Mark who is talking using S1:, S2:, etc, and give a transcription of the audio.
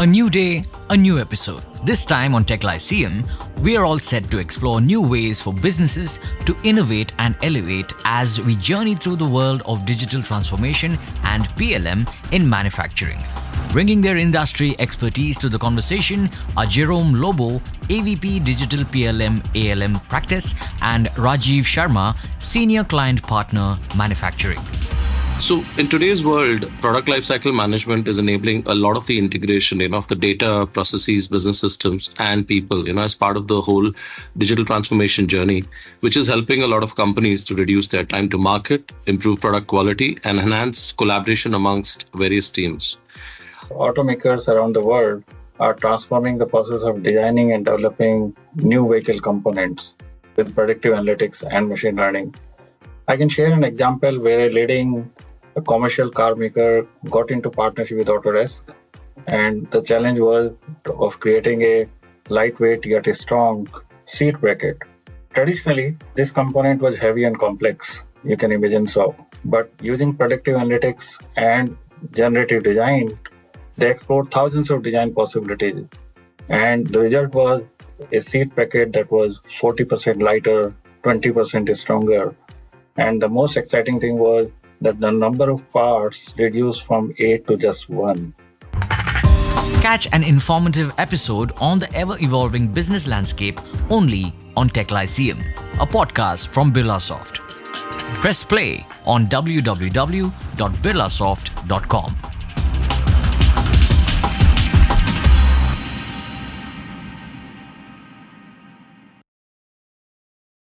S1: A new day, a new episode. This time on Tech Lyceum, we are all set to explore new ways for businesses to innovate and elevate as we journey through the world of digital transformation and PLM in manufacturing. Bringing their industry expertise to the conversation are Jerome Lobo, AVP Digital PLM ALM Practice, and Rajiv Sharma, Senior Client Partner Manufacturing.
S2: So in today's world, product lifecycle management is enabling a lot of the integration, of the data, processes, business systems, and people, as part of the whole digital transformation journey, which is helping a lot of companies to reduce their time to market, improve product quality, and enhance collaboration amongst various teams.
S3: Automakers around the world are transforming the process of designing and developing new vehicle components with predictive analytics and machine learning. I can share an example where a commercial car maker got into partnership with Autodesk, and the challenge was of creating a lightweight yet a strong seat bracket. Traditionally, this component was heavy and complex, you can imagine so. But using predictive analytics and generative design, they explored thousands of design possibilities. And the result was a seat bracket that was 40% lighter, 20% stronger. And the most exciting thing was that the number of parts reduced from 8 to just 1.
S1: Catch an informative episode on the ever-evolving business landscape only on Tech Lyceum, a podcast from Birlasoft. Press play on www.birlasoft.com.